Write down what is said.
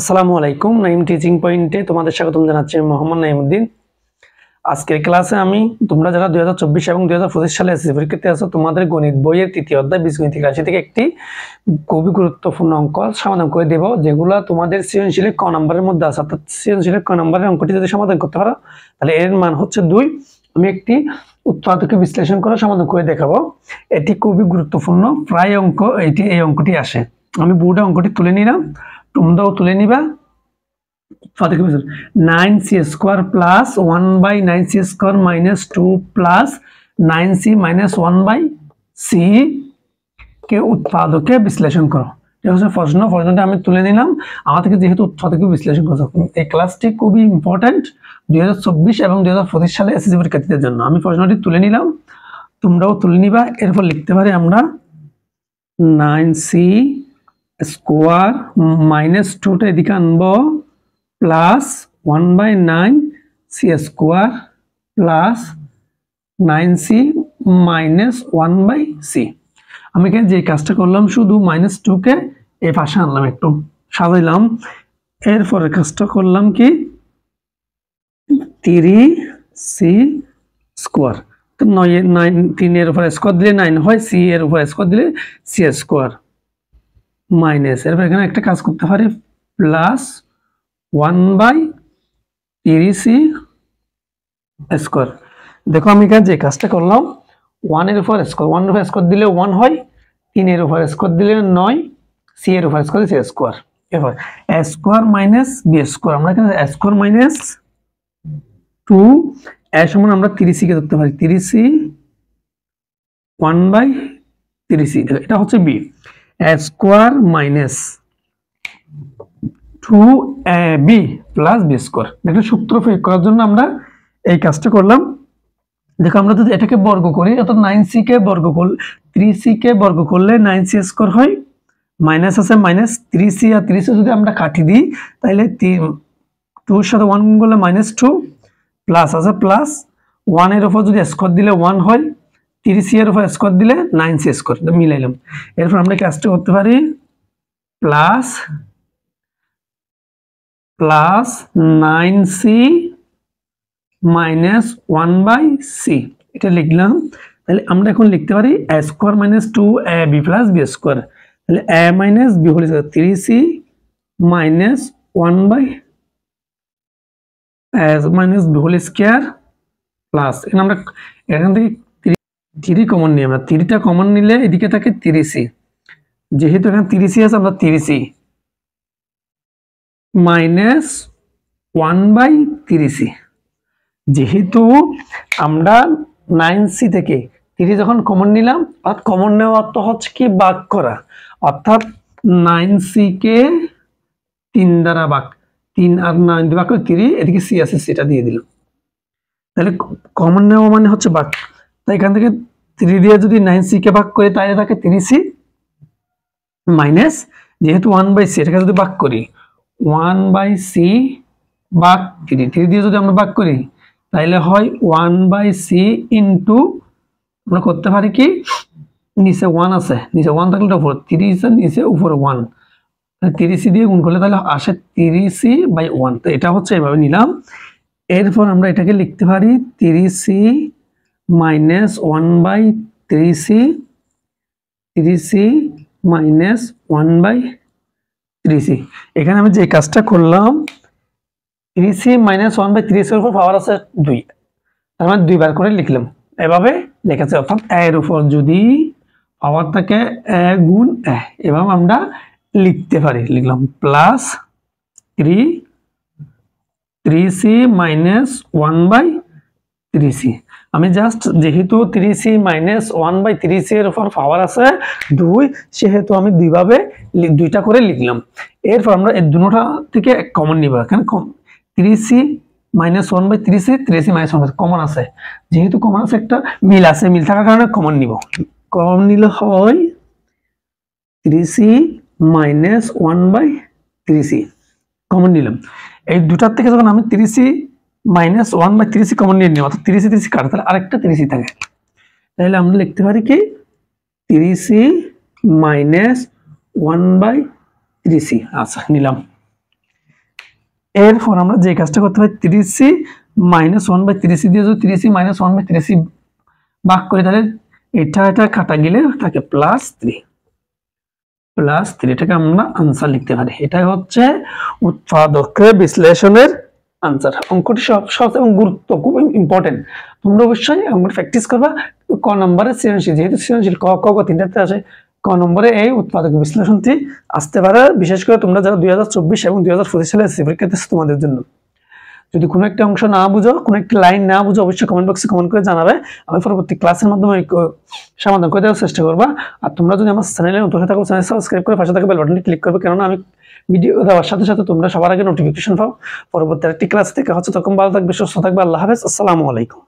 আসসালামু আলাইকুম। নাইম টিচিং পয়েন্টে তোমাদের স্বাগতম জানাচ্ছি। মোহাম্মদ নাইমউদ্দিন। আজকের ক্লাসে আমি তোমরা যারা 2024 এবং 2025 সালে এসএসসি পরীক্ষাতে আছো, তোমাদের গণিত বইয়ের তৃতীয় অধ্যায় বীজগণিতিক রাশি থেকে একটি খুবই গুরুত্বপূর্ণ অঙ্ক সমাধান করে দেব, যেগুলো তোমাদের সৃজনশীলের ক নম্বরের মধ্যে আছে। অর্থাৎ সৃজনশীলের ক নম্বরের অঙ্কটি যদি সমাধান করতে পারো তাহলে এর মান হচ্ছে 2। আমি একটি উৎপাদকে বিশ্লেষণ করে সমাধান করে দেখাবো। এটি খুবই গুরুত্বপূর্ণ প্রায় অঙ্ক, এই অঙ্কটি আসে। আমি বোর্ডে অঙ্কটি তুলে নিলাম, তোমরাও তুলে নিবা। 9c square plus 1/9c square minus 2 plus 9c minus 1/c কে উৎপাদকে বিশ্লেষণ করো। এটা হচ্ছে প্রশ্নটা আমি তুলে নিলাম। আমার থেকে যেহেতু উৎপাদকে বিশ্লেষণ করছো, এই ক্লাসটি খুবই ইম্পর্টেন্ট 2024 এবং 2025 সালে এসএসসি পরীক্ষার্থীদের জন্য। আমি প্রশ্নটি তুলে নিলাম, তোমরাও তুলে নিবা। এরপর লিখতে পারি আমরা 9c স্কয়ার মাইনাস 2টা এদিকে আনবো plus 1/9c square plus 9c minus 1/c। আমি এখানে যে কাজটা করলাম, শুধু -2 কে এই পাশে আনলাম, একটু সাজাইলাম। এরপরের কাজটা করলাম কি 3c স্কয়ার। তো 3 এর উপর স্কয়ার দিলে 9 হয়, c এর উপর স্কয়ার দিলে c স্কয়ার মাইনাস, এরপর এখানে একটা কাজ করতে পারি প্লাস 1/3c স্কয়ার। দেখো আমি এখানে যে কাজটা করলাম, 1 এর উপর স্কয়ার দিলে 1 হয়, 3 এর উপর স্কয়ার দিলে 9, c এর উপর স্কয়ার দিলে c স্কয়ার। এরপর a square minus b square, আমরা এখানে a স্কয়ার মাইনাস 2 a সমান আমরা 3c কে ধরতে পারি, 3c 1/3c। এটা হচ্ছে b। a square minus 2ab plus b square. দেখো সূত্র প্রয়োগ করার জন্য আমরা এই কাজটা করলাম। দেখো আমরা যদি এটাকে বর্গ করি, অর্থাৎ 9c কে বর্গ করলে 3c কে বর্গ করলে 9c স্কয়ার হয়, মাইনাস আছে মাইনাস 3c আর 3c যদি আমরা কাটি দিই তাহলে 2 এর সাথে 1 গুণ করলে -2 প্লাস আছে প্লাস 1 এর উপর যদি স্কয়ার দিলে 1 হয়, 3c এর উপর স্কয়ার দিলে 9c স্কয়ার। এটা মিলাইলাম। এরপর আমরা কাজটা করতে পারি প্লাস 9c মাইনাস 1/c, এটা লিখলাম। তাহলে আমরা এখন লিখতে পারি a square minus 2ab plus b square. তাহলে a minus b whole square 3c minus 1/b whole square plus, এখানে আমরা এখান থেকে 3 কমন নিই। আমরা 3টা কমন নিলে এদিকে থাকে 3c, যেহেতু এখানে 3c আছে আমরা 3c মাইনাস 1/3c। যেহেতু আমরা 9c থেকে 3 যখন কমন নিলাম, অর্থাৎ কমন নেওয়া অর্থ হচ্ছে কি ভাগ করা, অর্থাৎ 9c কে 3 দ্বারা ভাগ, 3 আর 9 দিয়ে ভাগ করে 3, এদিকে c আছে সেটা দিয়ে দিলাম। তাহলে কমন নেওয়া মানে হচ্ছে ভাগ। তাই এখান থেকে 3 দিয়ে যদি 9c কে ভাগ করি তাহলে থাকে 3c মাইনাস, যেহেতু 1/c এটাকে যদি ভাগ করি 1/c ভাগ 3 দিয়ে যদি আমরা ভাগ করি তাহলে হয় 1/c ইন্টু, আমরা করতে পারি কি নিচে 1 আছে, নিচে 1 থাকলে উপর 3 আছে, নিচে উপরে 1, 3c দিয়ে গুণ করলে তাহলে আসে 3c/1। তো এটা হচ্ছে এভাবে নিলাম। এরপর আমরা এটাকে লিখতে পারি 3c minus 1/3c, 3c minus 1/3c। এখানে আমি যে কাজটা করলাম 3c মাইনাস 1/3c এর উপর পাওয়ার আছে 2, তার মানে 2 বার করে লিখলাম। এভাবে লেখাছে, অর্থাৎ a এর উপর যদি পাওয়ার থাকে a গুণ a, এভাবে আমরা লিখতে পারি। লিখলাম প্লাস 3c মাইনাস 1/3c। আমি জাস্ট যেহেতু 3c মাইনাস 1/3c এর উপর পাওয়ার আছে 2, সেহেতু আমি দুইটা করে লিখলাম। এরপর আমরা এই দুটোটা থেকে কমন নিব। এখানে 3c minus 1/3c, 3c minus 1/3 common আছে, যেহেতু কমন আছে একটা মিল আছে, মিল থাকার কারণে কমন নিব। কমন নিলে হয় 3c মাইনাস 1/3c কমন নিলাম। এই দুটার থেকে যখন আমি 3c মাইনাস 1/3c কমন নিয়ে নিলাম, অর্থাৎ 3c কাটে, তাহলে আরেকটা 3c থাকে। তাহলে আমরা লিখতে পারি কি 3c মাইনাস 1/3c। আচ্ছা নিলাম। এরপর আমরা যে কাজটা করতে পারি 3c - 1/3c দিয়ে যদি 3c - 1/3c ভাগ করি তাহলে এটা কাটা গেলে থাকে +3 এটাকে আমরা আনসার লিখতে পারি। এটাই হচ্ছে উৎপাদকের বিশ্লেষণের আনসার। অঙ্কটি সহজ এবং গুরুত্ব খুব ইম্পর্টেন্ট, তোমরা অবশ্যই অঙ্কটি প্র্যাকটিস করবা। ক নম্বরে সৃজনশীল, যেহেতু সৃজনশীল ক তিনটাতে আসে, ক নম্বরে এই উৎপাদক বিশ্লেষণটি আসতে পারে, বিশেষ করে তোমরা যারা 2024 এবং 2025 সালে এসএসসি পরীক্ষা দিচ্ছ তোমাদের জন্য। যদি কোনো একটা অংশ না বুঝো, কোনো একটা লাইন না বুঝো, অবশ্যই কমেন্ট বক্সে কমেন্ট করে জানাবে, আমি পরবর্তী ক্লাসের মাধ্যমে সমাধান করে দেওয়ার চেষ্টা করবা। আর তোমরা যদি আমার চ্যানেলে নতুন হয়ে থাকো, চ্যানেল সাবস্ক্রাইব করে পাশে থাকা বেল বাটনটি ক্লিক করবে, কেননা আমি ভিডিও দেওয়ার সাথে সাথে তোমরা সবার আগে নোটিফিকেশন পাও। পরবর্তী আরেকটি ক্লাস থেকে হচ্ছে, তখন ভালো থাকবে, সুস্থ থাকবে। আল্লাহ হাফেজ, আসসালামু আলাইকুম।